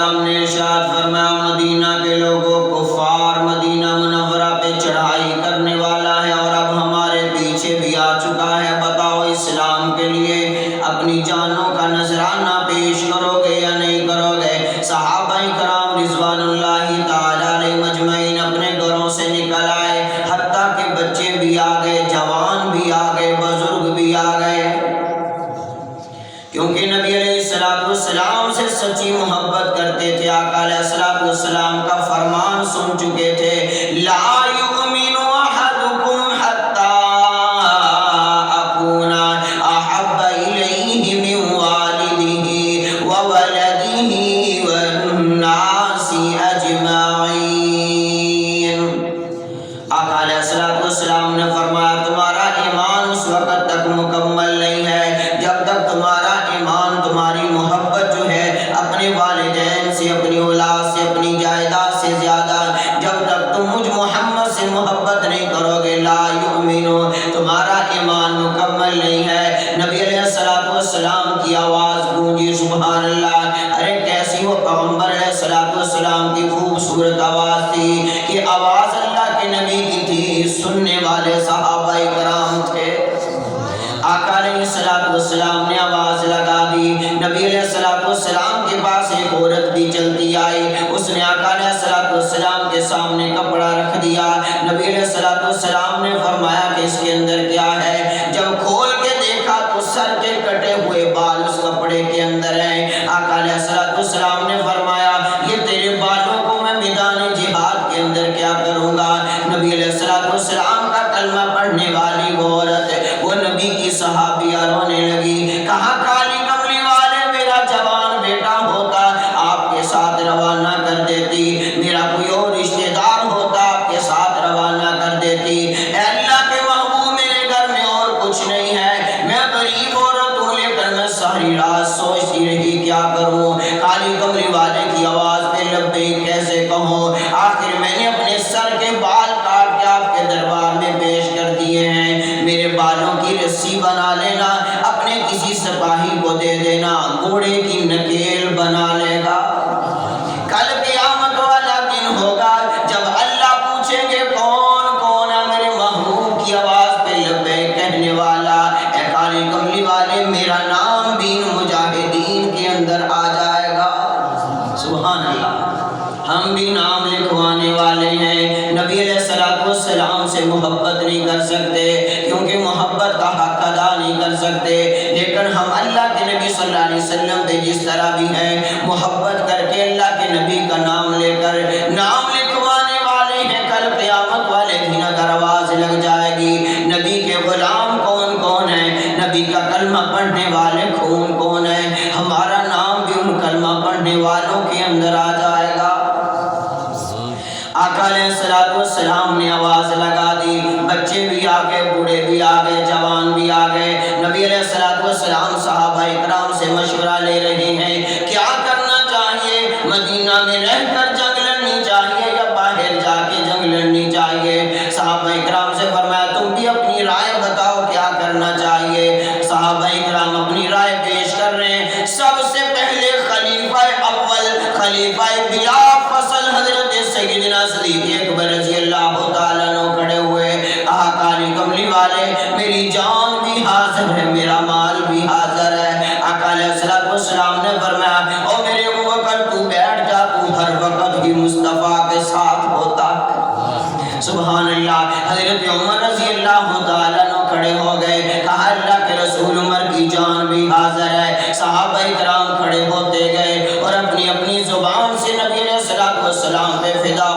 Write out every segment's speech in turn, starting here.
ہم نے ارشاد فرمایا مدینہ کے لوگوں کفار مدینہ منورہ پہ چڑھائی کرنے والا ہے اور اب ہمارے پیچھے بھی آ چکا ہے، بتاؤ اسلام کے لیے اپنی جانوں کا نذرانہ پیش کرو گے یا نہیں کرو گے؟ صحابہ کرام رضوان اللہ تعالی علیہ مجمعین اپنے گھروں سے نکل آئے، حتیٰ کہ بچے بھی آ گئے، جوان بھی آ گئے، بزرگ بھی آ گئے، کیونکہ نبی علیہ السلام سے سچی محبت کرتے تھے۔ آقا علیہ السلام کا فرمان سن چکے تھے، لا یؤمن احدکم حتی اکون احب الیہ من والدہ وولدہ والناس اجمعین۔ آقا علیہ السلام نے فرمایا تمہارا ایمان اس وقت تک مکمل نہیں ہے جب تک تمہارا ایمان، تمہاری محبت جو ہے اپنے والدین سے، اپنی اولاد سے، اپنی جائیداد سے زیادہ، جب تک تم مجھ محمد سے محبت نہیں کرو گے، لا یؤمنو، تمہارا ایمان مکمل نہیں ہے۔ نبی علیہ السلام کی آواز گونجی، سبحان اللہ، ارے کیسی وہ پیغمبر علیہ السلام کی خوبصورت آواز تھی کہ آواز اللہ کے نبی کی تھی، سننے والے صحابہ کرام تھے۔ آقا علیہ السلام نے آواز لگا دی، نبی علیہ السلام کے پاس ایک عورت بھی چلتی آئی، اس نے آقا علیہ السلام کے سامنے کپڑا رکھ دیا۔ نبی علیہ السلام نے فرمایا کہ اس کے اندر کیا ہے؟ جب کھول کے دیکھا تو سر کے کٹے ہوئے بال اس کپڑے کے اندر ہیں۔ آقا علیہ السلام نے فرمایا یہ تیرے بالوں کو میں میدان جہاد کے اندر کیا کروں گا؟ نبی علیہ السلام کا کلمہ پڑھنے والی وہ عورت، وہ نبی کی صحابیہ رونے لگی، کہا کالی کملی والے میرا جوان بیٹا ہوتا آپ کے ساتھ روانہ کر دیتی، میرا کوئی اور رشتہ دار ہوتا آپ کے ساتھ روانہ کر دیتی، اے اللہ کے محبوب میرے گھر میں اور کچھ نہیں ہے، میں غریب عورت ہوں لیکن میں ساری رات سوچتی رہی کیا کروں، کالی کملی والے کی آواز پہ لبیک کیسے کہوں؟ آخر میں نے اپنے سر کے بال کاٹ کے آپ کے دربار میں پیش کر دیے ہیں، میرے بالوں کی رسی بنا لینا، اپنے کسی سپاہی کو دے دینا، گھوڑے کی نکیل بنا لے گا۔ کل قیامت والا دن ہوگا جب اللہ پوچھیں گے کون کون ہے میرے محبوب کی آواز پہ لبیک کہنے والا، اے کالی کملی والے میرا نام بھی مجاہدین کے اندر آ جائے گا۔ سبحان اللہ، ہم بھی نام لکھوانے والے ہیں۔ نبی علیہ السلام سے محبت نہیں کر سکتے کیونکہ محبت کا حق ادا نہیں کر سکتے، لیکن ہم اللہ کے نبی صلی اللہ علیہ وسلم پہ جس طرح بھی ہیں محبت کر کے اللہ کے نبی کا نام لے کر نام لکھوانے والے ہیں۔ کل قیامت والے دن اگر آواز لگ جائے گی نبی کے غلام کون کون ہیں، نبی کا کلمہ پڑھنے والے کون کون ہیں، ہمارا نام بھی ان کلمہ پڑھنے والوں کے اندر آ جائے گا۔ آقا علیہ السلام نے آواز لگا دی، بچے بھی آ گئے، بوڑھے بھی آ گئے، جوان بھی آ گئے۔ نبی علیہ السلام صحابہ اکرام سے مشورہ لے رہے ہیں کیا کرنا چاہیے، مدینہ میں رہ کر جنگ لڑنی چاہیے یا باہر جا کے جنگ لڑنی چاہیے؟ صحابہ اکرام سے فرمایا تم بھی اپنی رائے بتاؤ کیا کرنا چاہیے؟ صحابہ اکرام اپنی رائے پیش کر رہے ہیں۔ سب سے پہلے خلیفہ اول، خلیفہ بلا فصل حضرت سیدنا صدیق اکبر رضی اللہ تعالیٰ عنہ کھڑے ہوئے، کہا کالی کملی والے میری جان بھی حاضر ہے، میرا مال بھی حاضر ہے۔ آقا علیہ السلام نے فرمایا او میرے ابو بکر تو بیٹھ جا، تو ہر وقت ہی مصطفیٰ کے ساتھ ہوتا ہے۔ سبحان اللہ، حضرت عمر رضی اللہ تعالیٰ عنہ کھڑے ہو گئے، کہا اللہ کے رسول عمر کی جان بھی حاضر ہے۔ صحابہ اکرام کھڑے ہوتے گئے اور اپنی اپنی زبان سے نبی علیہ السلام پہ فدا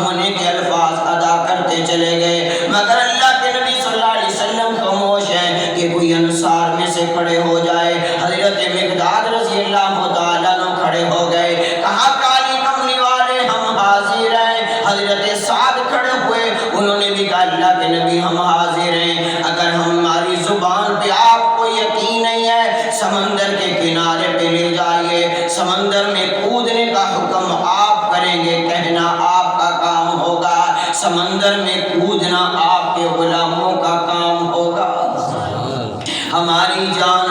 ہونے کے الفاظ ادا کرتے چلے گئے، مگر اللہ کے نبی صلی اللہ علیہ وسلم خاموش ہیں کہ کوئی انصار میں سے کھڑے ہو جائے۔ حضرت مقداد رضی اللہ تعالیٰ عنہ کھڑے ہو گئے، کہا کالی کملی والے ہم حاضر ہیں۔ حضرت سعد کھڑے ہوئے، انہوں نے بھی کہا اللہ کے نبی ہم حاضر ہیں، اگر ہماری زبان پہ آپ کو یقین نہیں ہے سمندر کے کنارے پہ لے جائیے، سمندر میں کودنے کا حکم آپ کریں گے، کہنا آپ کا کام ہوگا، سمندر میں کودنا آپ کے غلاموں کا کام ہوگا۔ ہماری جان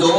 2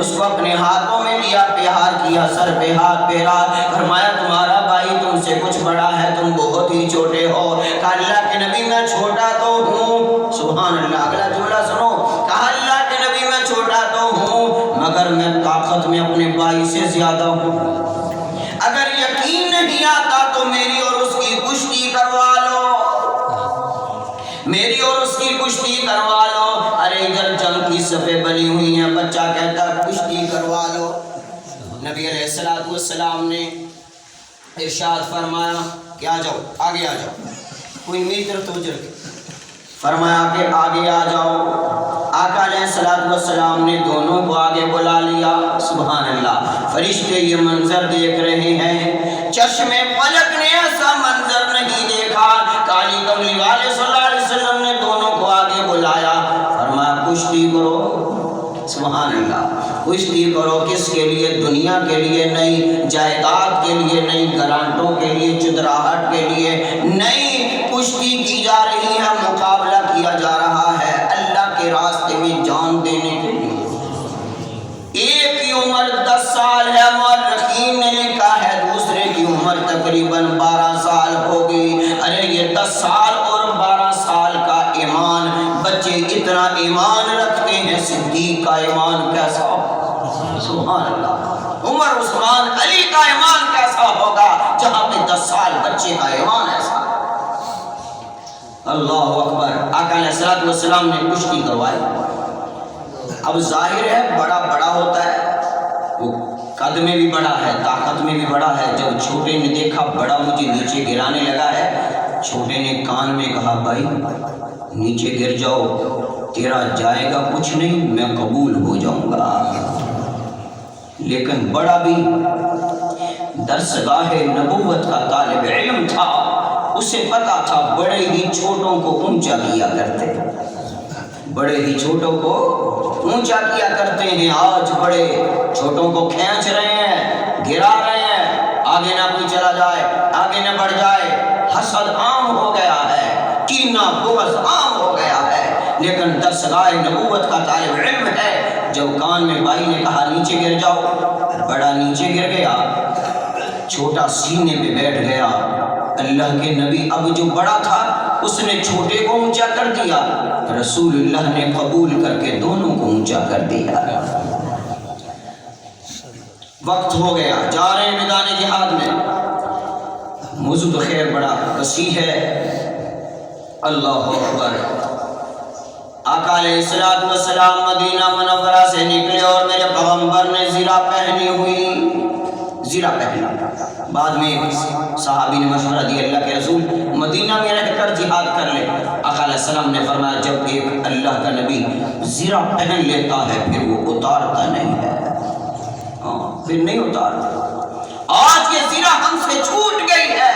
اس کو اپنے ہاتھوں میں لیا، پیار کیا، سر پہ ہاتھ پھیرا، فرمایا تمہارا بھائی تم سے کچھ بڑا ہے، تم بہت ہی چھوٹے ہو۔ کہا اللہ کے نبی میں چھوٹا تو ہوں، سبحان اللہ، اگلا جملہ سنو، کہا اللہ کے نبی میں چھوٹا تو ہوں مگر میں طاقت میں اپنے بھائی سے زیادہ ہوں، اگر یقین نہیں آتا تو میری اور اس کی کشتی کروا لو، میری اور اس کی کشتی کروا لو۔ ارے ادھر جنگ کی صفیں بنی ہوئی ہیں، بچہ کہتا کشتی کروا لو۔ نبی علیہ الصلوۃ والسلام نے ارشاد فرمایا کہ آ جاؤ، آگے آ جاؤ، کوئی میری طرف توجہ رکھے، فرمایا کہ آگے آ جاؤ۔ آقا علیہ الصلوۃ والسلام نے دونوں کو آگے بلا لیا، سبحان اللہ۔ فرشتے یہ منظر دیکھ رہے ہیں، چشم فلک نے ایسا منظر نہیں دیکھا۔ کالی کملی والے صلی اللہ علیہ وسلم نے دونوں کو آگے بلایا، فرمایا کشتی کرو، سبحان اللہ، کشتی کرو۔ کس کے لیے؟ دنیا کے لیے نہیں، جائیداد کے لیے نہیں، گرانٹوں کے لیے، چدراہٹ کے لیے نہیں، کشتی کی جا رہی ہے، مقابلہ کیا جا رہا ہے اللہ کے راستے میں جان دینے کے لیے۔ ایک کی عمر 10 سال ہے، مورخین نے لکھا ہے، دوسرے کی عمر تقریباً 12 سال ہو گئی۔ ارے یہ 10 سال اور 12 سال کا ایمان، بچے اتنا ایمان رکھتے ہیں، صدیق کا ایمان کیسا ہوگا، سبحان اللہ، عمر عثمان علی کا ایمان کیسا ہوگا جہاں پہ 10 سال بچے کا ایمان ایسا۔ اللہ اکبر۔ آقا علیہ الصلوۃ والسلام نے کشتی کروائی۔ اب ظاہر ہے بڑا بڑا ہوتا ہے، وہ قد میں بھی بڑا ہے، طاقت میں بھی بڑا ہے۔ جب چھوٹے نے دیکھا بڑا مجھے نیچے گرانے لگا ہے، چھوٹے نے کان میں کہا بھائی نیچے گر جاؤ، تیرا جائے گا کچھ نہیں، میں قبول ہو جاؤں گا۔ لیکن بڑا بھی درسگاہ نبوت کا طالب علم تھا، اسے پتا تھا بڑے ہی چھوٹوں کو اونچا کیا کرتے، بڑے ہی چھوٹوں کو اونچا کیا کرتے ہیں۔ آج بڑے چھوٹوں کو کھینچ رہے ہیں، گرا رہے ہیں، آگے نہ کوئی چلا جائے، آگے نہ بڑھ جائے، حسد عام ہو گیا ہے، کینہ بغض عام ہو گیا ہے۔ لیکن درسگاہ نبوت کا طالب علم ہے، جب کان میں بھائی نے کہا نیچے گر جاؤ، بڑا نیچے گر گیا، چھوٹا سینے پہ بیٹھ گیا۔ اللہ کے نبی اب جو بڑا تھا اس نے چھوٹے کو اونچا کر دیا، رسول اللہ نے قبول کر کے دونوں کو اونچا کر دیا۔ وقت ہو گیا، جا رہے ہیں میدان جہاد میں۔ موضوع تو خیر بڑا وسیع ہے، اللہ اکبر۔ آقا علیہ الصلوۃ والسلام مدینہ منورہ سے نکلے اور میرے پیغمبر نے زرہ پہنی ہوئی، زرہ پہنا۔ بعد میں صحابی نے مشورہ دیا اللہ کے رسول مدینہ میں رہ کر جہاد کر لے۔ آقا علیہ السلام نے فرمایا جب ایک اللہ کا نبی زرہ پہن لیتا ہے پھر وہ اتارتا نہیں ہے، پھر نہیں اتارتا۔ آج یہ زرہ ہم سے چھوٹ گئی ہے،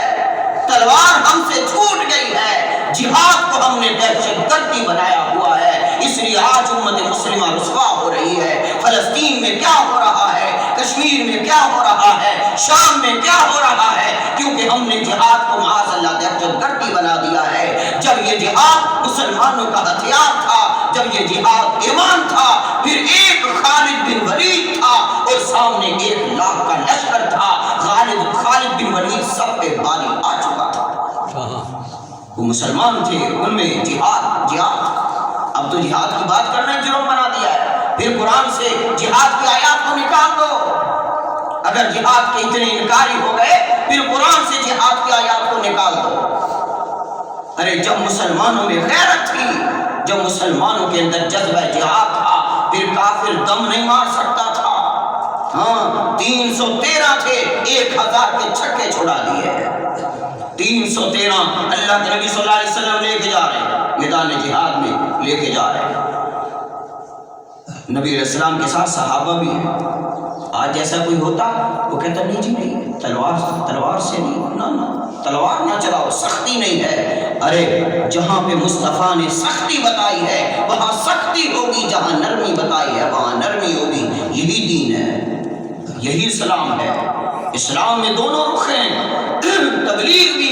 تلوار ہم سے چھوٹ گئی ہے، جہاد کو ہم نے دہشت گردی بنایا ہوا ہے، اس لیے آج امت مسلمہ رسوا ہو رہی ہے۔ فلسطین میں کیا ہو رہا ہے، کشمیر میں کیا ہو رہا ہے، شام میں کیا ہو رہا ہے، کیونکہ ہم نے جہاد کو معاذ اللہ دہشت گردی بنا دیا ہے۔ جب یہ جہاد مسلمانوں کا ہتھیار تھا، جب یہ جہاد ایمان تھا، پھر ایک خالد بن ولید تھا اور سامنے 1 لاکھ کا لشکر تھا، خالد بن ولید سب پہ باری آ چکا تھا، وہ مسلمان تھے، ان میں جہاد اب تو جہاد کی بات کرنا جرم بنا دیا ہے۔ پھر قرآن سے جہاد کی آیات کو نکال دو، اگر جہاد کے اتنے انکاری ہو گئے پھر قرآن سے جہاد کی آیات کو نکال دو۔ ارے جب مسلمانوں میں غیرت تھی، جب مسلمانوں کے اندر جذبہ جہاد تھا، پھر کافر دم نہیں مار سکتا تھا۔ ہاں 313 تھے، 1000 کے چھکے چھڑا دیے، 313 اللہ کے نبی صلی اللہ علیہ وسلم لے کے جا رہے ہیں، میدان جہاد میں لے کے جا رہے ہیں۔ نبی علیہ السلام کے ساتھ صحابہ بھی ہیں۔ آج جیسا کوئی ہوتا وہ کہتا نہیں جی نہیں، تلوار سے نہیں، نہ تلوار نہ چلاؤ، سختی نہیں ہے۔ ارے جہاں پہ مصطفیٰ نے سختی بتائی ہے وہاں سختی ہوگی، جہاں نرمی بتائی ہے وہاں نرمی ہوگی۔ یہی دین ہے، یہی اسلام ہے۔ اسلام میں دونوں رخ ہیں، تبلیغ بھی